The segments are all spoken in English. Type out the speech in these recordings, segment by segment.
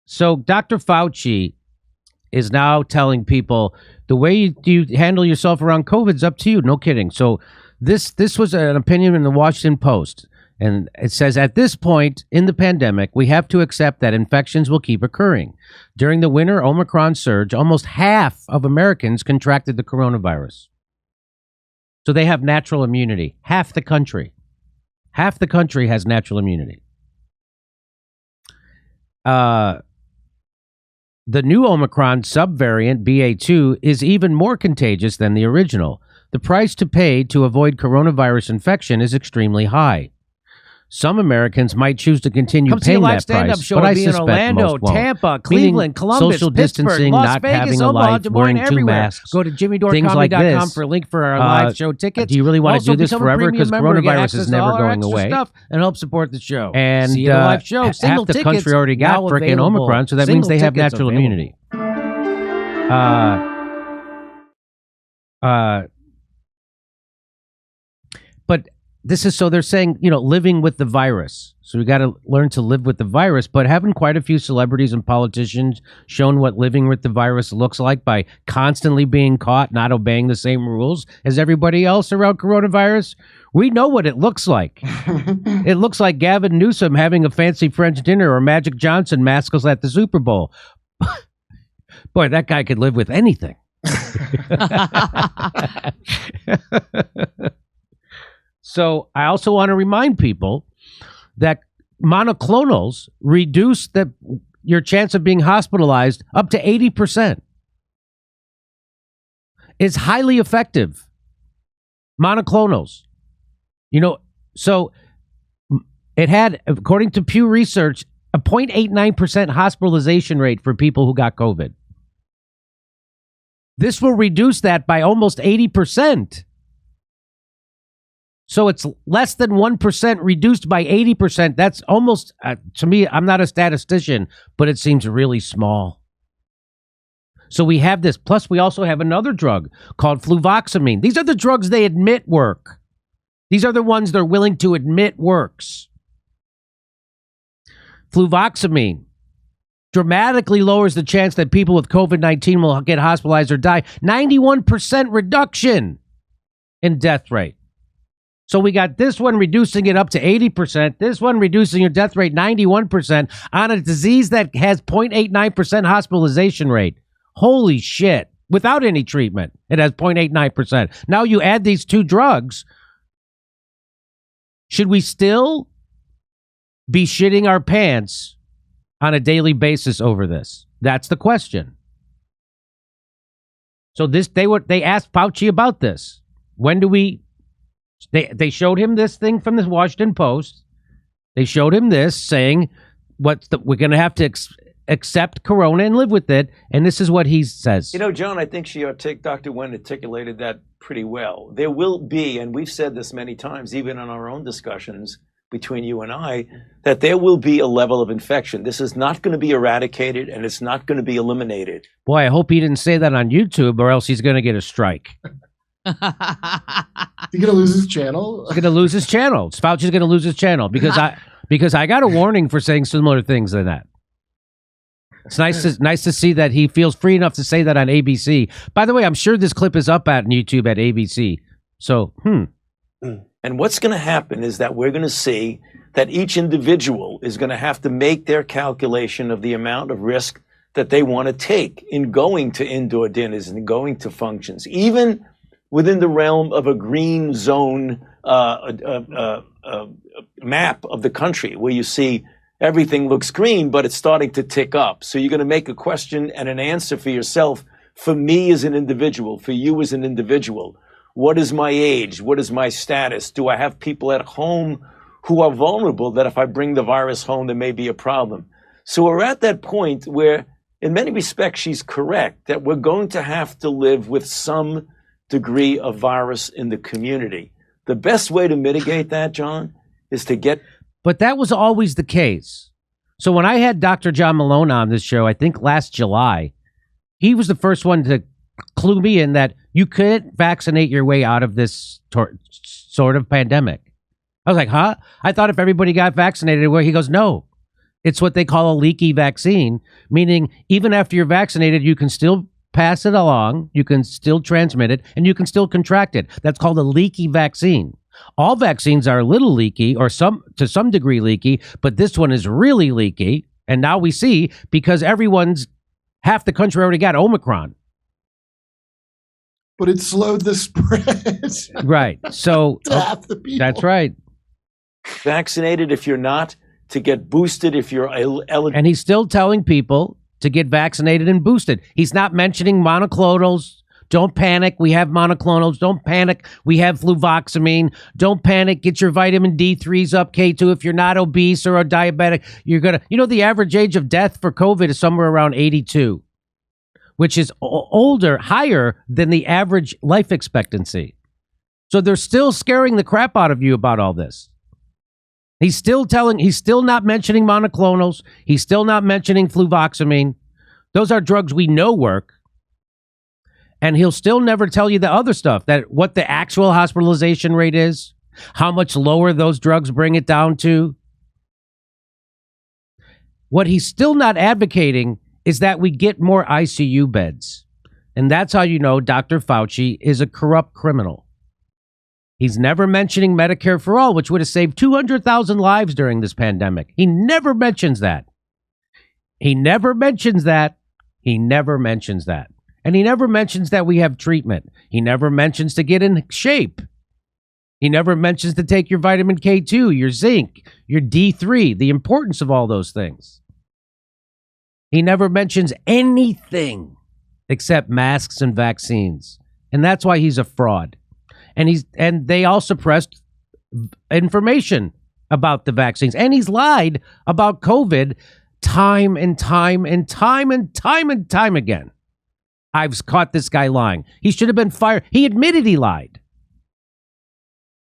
So Dr. Fauci is now telling people the way you handle yourself around COVID is up to you. No kidding. So this was an opinion in the Washington Post. And it says, at this point in the pandemic, we have to accept that infections will keep occurring. During the winter Omicron surge, almost half of Americans contracted the coronavirus. So they have natural immunity. Half the country has natural immunity. The new Omicron subvariant, BA2, is even more contagious than the original. The price to pay to avoid coronavirus infection is extremely high. Some Americans might choose to continue paying that price, but I suspect Orlando, most won't. Tampa, Cleveland, Columbus, social Pittsburgh, distancing, Las not Vegas, having a Omaha, life, Des Moines, wearing two everywhere. masks, Go to things like jimmydorcomedy.com this. for a link for our live show tickets. Do you really want to do this become a forever? premium Because member, get coronavirus access is to all never our going extra away. stuff and help support the show. And see you at the live show. half Single the tickets country already got now frickin' available. Omicron, so that Single means they have tickets natural available. immunity. But this is, so they're saying, living with the virus. So we got to learn to live with the virus. But haven't quite a few celebrities and politicians shown what living with the virus looks like by constantly being caught, not obeying the same rules as everybody else around coronavirus? We know what it looks like. It looks like Gavin Newsom having a fancy French dinner or Magic Johnson maskless at the Super Bowl. Boy, that guy could live with anything. So I also want to remind people that monoclonals reduce your chance of being hospitalized up to 80%. It's highly effective. Monoclonals. So it had, according to Pew Research, a 0.89% hospitalization rate for people who got COVID. This will reduce that by almost 80%. So it's less than 1% reduced by 80%. That's almost, to me, I'm not a statistician, but it seems really small. So we have this. Plus, we also have another drug called fluvoxamine. These are the drugs they admit work. These are the ones they're willing to admit works. Fluvoxamine dramatically lowers the chance that people with COVID-19 will get hospitalized or die. 91% reduction in death rate. So we got this one reducing it up to 80%, this one reducing your death rate 91% on a disease that has 0.89% hospitalization rate. Holy shit. Without any treatment, it has 0.89%. Now you add these two drugs. Should we still be shitting our pants on a daily basis over this? That's the question. So they asked Fauci about this. When do we... They showed him this thing from the Washington Post. They showed him this saying we're going to have to accept corona and live with it. And this is what he says. John, I think Dr. Wen articulated that pretty well. There will be, and we've said this many times, even in our own discussions between you and I, that there will be a level of infection. This is not going to be eradicated and it's not going to be eliminated. Boy, I hope he didn't say that on YouTube or else he's going to get a strike. He's going to lose his channel? He's going to lose his channel. Fauci's going to lose his channel because I got a warning for saying similar things than that. It's nice to see that he feels free enough to say that on ABC. By the way, I'm sure this clip is up at YouTube at ABC. So, And what's going to happen is that we're going to see that each individual is going to have to make their calculation of the amount of risk that they want to take in going to indoor dinners and going to functions, even within the realm of a green zone map of the country where you see everything looks green, but it's starting to tick up. So you're going to make a question and an answer for yourself, for me as an individual, for you as an individual. What is my age? What is my status? Do I have people at home who are vulnerable that if I bring the virus home, there may be a problem? So we're at that point where, in many respects, she's correct that we're going to have to live with some degree of virus in the community. The best way to mitigate that, John, is to get... But that was always the case. So when I had Dr. John Malone on this show, I think last July, he was the first one to clue me in that you could vaccinate your way out of this sort of pandemic. I was like, huh? I thought if everybody got vaccinated, he goes, no. It's what they call a leaky vaccine, meaning even after you're vaccinated, you can still pass it along, you can still transmit it, and you can still contract it. That's called a leaky vaccine. All vaccines are a little leaky or to some degree leaky, but this one is really leaky. And now we see, because half the country already got Omicron. But it slowed the spread. Right. So to half the people. That's right. Vaccinated if you're not, to get boosted if you're eligible. And he's still telling people to get vaccinated and boosted. He's not mentioning monoclonals. Don't panic. We have monoclonals. Don't panic. We have fluvoxamine. Don't panic. Get your vitamin D3s up, K2. If you're not obese or a diabetic, the average age of death for COVID is somewhere around 82, which is higher than the average life expectancy. So they're still scaring the crap out of you about all this. He's still not mentioning monoclonals. He's still not mentioning fluvoxamine. Those are drugs we know work. And he'll still never tell you the other stuff, that what the actual hospitalization rate is, how much lower those drugs bring it down to. What he's still not advocating is that we get more ICU beds. And that's how you know Dr. Fauci is a corrupt criminal. He's never mentioning Medicare for all, which would have saved 200,000 lives during this pandemic. He never mentions that. He never mentions that. He never mentions that. And he never mentions that we have treatment. He never mentions to get in shape. He never mentions to take your vitamin K2, your zinc, your D3, the importance of all those things. He never mentions anything except masks and vaccines. And that's why he's a fraud. And they all suppressed information about the vaccines. And he's lied about COVID time and time and time and time and time again. I've caught this guy lying. He should have been fired. He admitted he lied.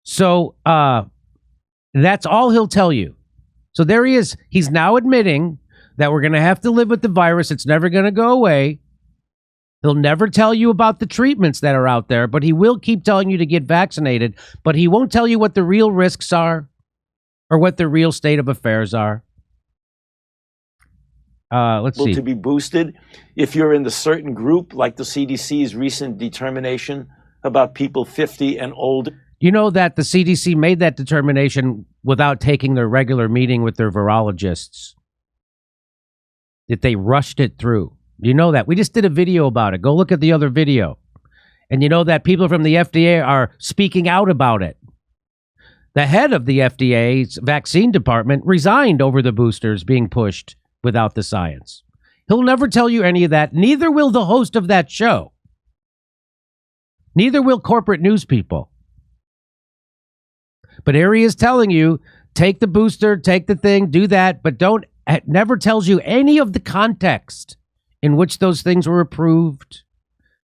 So that's all he'll tell you. So there he is. He's now admitting that we're going to have to live with the virus. It's never going to go away. He'll never tell you about the treatments that are out there, but he will keep telling you to get vaccinated. But he won't tell you what the real risks are or what the real state of affairs are. Let's see. To be boosted if you're in the certain group, like the CDC's recent determination about people 50 and older. You know that the CDC made that determination without taking their regular meeting with their virologists. That they rushed it through. You know that. We just did a video about it. Go look at the other video. And you know that people from the FDA are speaking out about it. The head of the FDA's vaccine department resigned over the boosters being pushed without the science. He'll never tell you any of that. Neither will the host of that show. Neither will corporate news people. But here he is telling you, take the booster, take the thing, do that, but never tells you any of the context in which those things were approved.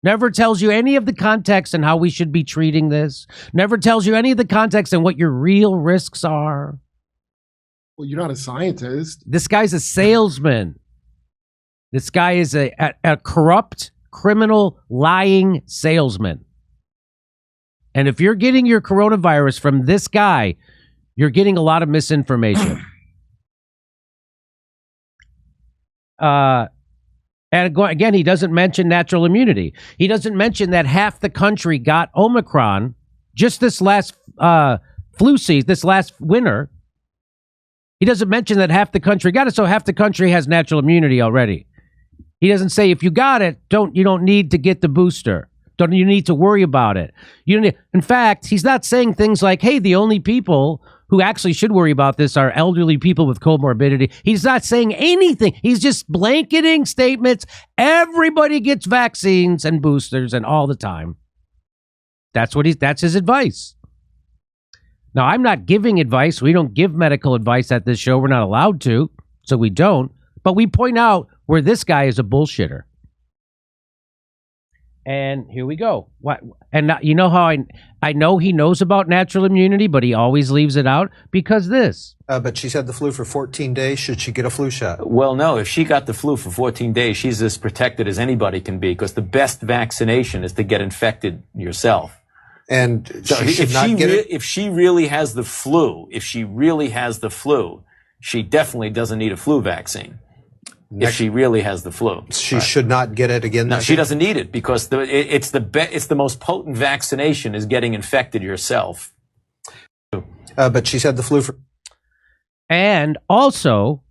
Never tells you any of the context and how we should be treating this. Never tells you any of the context and what your real risks are. Well, you're not a scientist. This guy's a salesman. This guy is a corrupt, criminal, lying salesman. And if you're getting your coronavirus from this guy, you're getting a lot of misinformation. And again, he doesn't mention natural immunity. He doesn't mention that half the country got Omicron just this last flu season, this last winter. He doesn't mention that half the country got it, so half the country has natural immunity already. He doesn't say if you got it, you don't need to get the booster. You need to worry about it. In fact, he's not saying things like, hey, the only people who actually should worry about this are elderly people with comorbidity. He's not saying anything. He's just blanketing statements. Everybody gets vaccines and boosters and all the time. That's his advice. Now, I'm not giving advice. We don't give medical advice at this show. We're not allowed to, so we don't. But we point out where this guy is a bullshitter. And here we go. And you know how I know he knows about natural immunity, but he always leaves it out because this. But she's had the flu for 14 days. Should she get a flu shot? Well, no. If she got the flu for 14 days, she's as protected as anybody can be because the best vaccination is to get infected yourself. And she should not get it? If she really has the flu, she definitely doesn't need a flu vaccine if she really has the flu. She should not get it again. No, she doesn't need it because it's the most potent vaccination is getting infected yourself. But she's had the flu for. And also,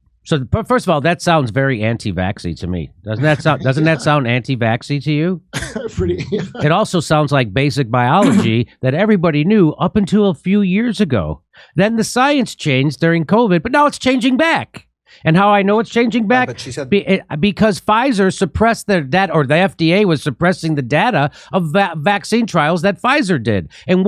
but first of all, that sounds very anti-vaxxy to me. Doesn't that sound anti-vaxxy to you? Pretty. It also sounds like basic biology that everybody knew up until a few years ago. Then the science changed during COVID, but now it's changing back. And how I know it's changing back? But she said because Pfizer suppressed their data, or the FDA was suppressing the data of vaccine trials that Pfizer did. And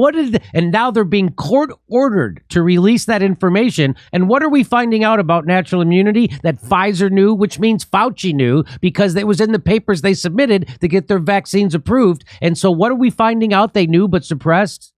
and now they're being court ordered to release that information. And what are we finding out about natural immunity that Pfizer knew, which means Fauci knew, because it was in the papers they submitted to get their vaccines approved. And so what are we finding out they knew but suppressed?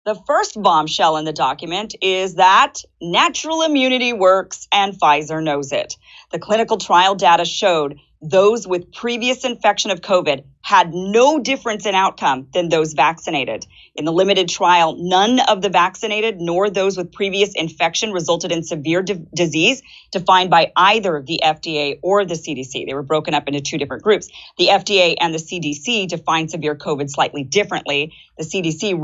The first bombshell in the document is that natural immunity works and Pfizer knows it. The clinical trial data showed those with previous infection of COVID had no difference in outcome than those vaccinated. In the limited trial, none of the vaccinated nor those with previous infection resulted in severe disease defined by either the FDA or the CDC. They were broken up into two different groups. The FDA and the CDC define severe COVID slightly differently. The CDC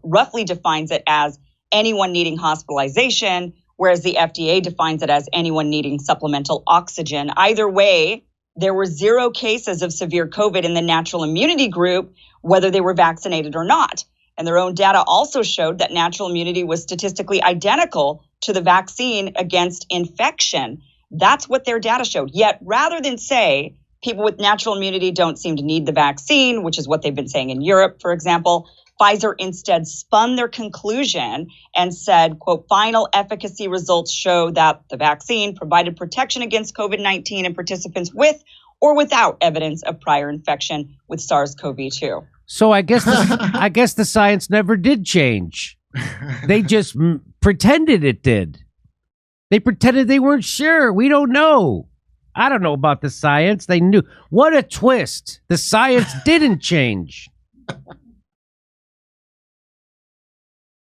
roughly defines it as anyone needing hospitalization, whereas the FDA defines it as anyone needing supplemental oxygen. Either way, there were 0 cases of severe COVID in the natural immunity group, whether they were vaccinated or not. And their own data also showed that natural immunity was statistically identical to the vaccine against infection. That's what their data showed. Yet, rather than say people with natural immunity don't seem to need the vaccine, which is what they've been saying in Europe, for example, Pfizer instead spun their conclusion and said, quote, final efficacy results show that the vaccine provided protection against COVID-19 in participants with or without evidence of prior infection with SARS-CoV-2. So I guess the science never did change. They just pretended it did. They pretended they weren't sure. We don't know. I don't know about the science. They knew. What a twist. The science didn't change.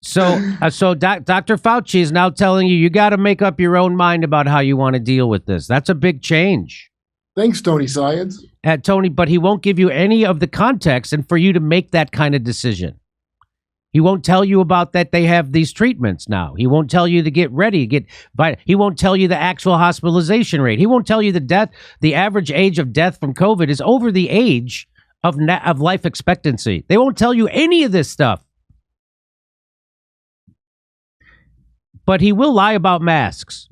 So Dr. Fauci is now telling you got to make up your own mind about how you want to deal with this. That's a big change. Thanks, Tony Science. Tony, but he won't give you any of the context and for you to make that kind of decision. He won't tell you about that they have these treatments now. He won't tell you to get ready, he won't tell you the actual hospitalization rate. He won't tell you the average age of death from COVID is over the age of life expectancy. They won't tell you any of this stuff. But he will lie about masks.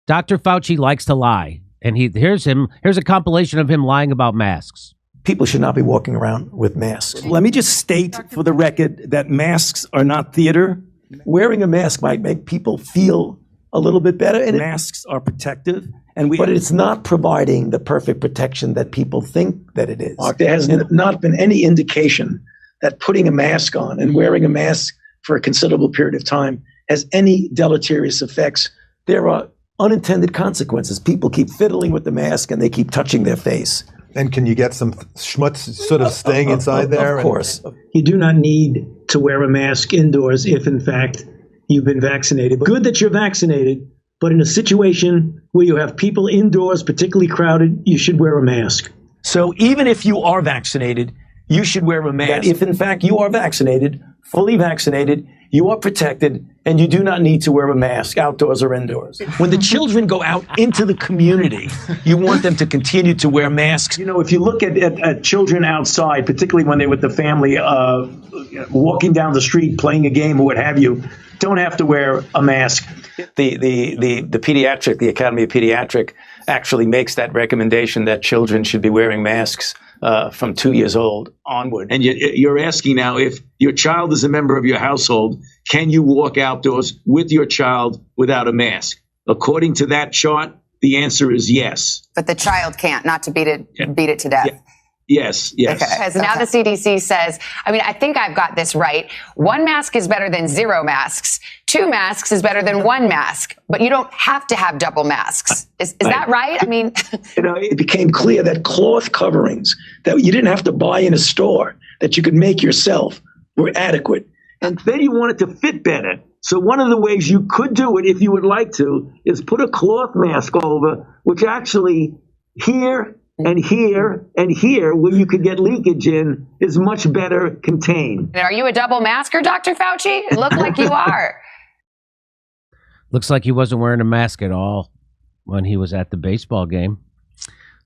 Dr. Fauci likes to lie. And here's a compilation of him lying about masks. People should not be walking around with masks. Let me just state for the record that masks are not theater. Wearing a mask might make people feel a little bit better, and masks are protective. But it's not providing the perfect protection that people think that it is. Mark, there has not been any indication that putting a mask on and wearing a mask for a considerable period of time has any deleterious effects. There are unintended consequences. People keep fiddling with the mask and they keep touching their face. And can you get some schmutz sort of staying inside there? Of course. You do not need to wear a mask indoors if, in fact, you've been vaccinated. Good that you're vaccinated, but in a situation where you have people indoors, particularly crowded, you should wear a mask. So even if you are vaccinated, you should wear a mask. If, in fact, you are vaccinated, fully vaccinated, you are protected, and you do not need to wear a mask outdoors or indoors. When the children go out into the community, you want them to continue to wear masks. You know, if you look at children outside, particularly when they're with the family, walking down the street, playing a game or what have you, don't have to wear a mask. The Academy of Pediatric actually makes that recommendation that children should be wearing masks from 2 years old onward. And you're asking now, if your child is a member of your household, can you walk outdoors with your child without a mask? According to that chart, the answer is yes. But the child can't, not to beat it to death. Yeah. Yes. Okay. Because now the CDC says, I think I've got this right. 1 mask is better than 0 masks. 2 masks is better than 1 mask. But you don't have to have double masks. Is that right? It became clear that cloth coverings that you didn't have to buy in a store, that you could make yourself, were adequate. And then you want it to fit better. So one of the ways you could do it, if you would like to, is put a cloth mask over, which actually here and here and here, where you could get leakage in, is much better contained. And are you a double masker, Dr. Fauci? It looked like you are. Looks like he wasn't wearing a mask at all when he was at the baseball game.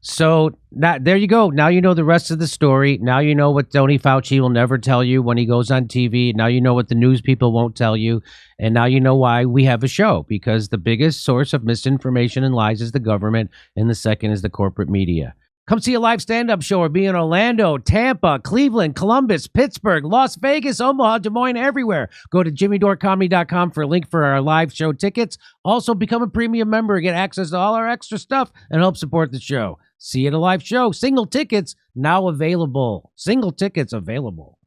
So now, there you go. Now you know the rest of the story. Now you know what Tony Fauci will never tell you when he goes on TV. Now you know what the news people won't tell you. And now you know why we have a show, because the biggest source of misinformation and lies is the government, and the second is the corporate media. Come see a live stand-up show or be in Orlando, Tampa, Cleveland, Columbus, Pittsburgh, Las Vegas, Omaha, Des Moines, everywhere. Go to jimmydorecomedy.com for a link for our live show tickets. Also, become a premium member and get access to all our extra stuff and help support the show. See you at a live show. Single tickets now available. Single tickets available.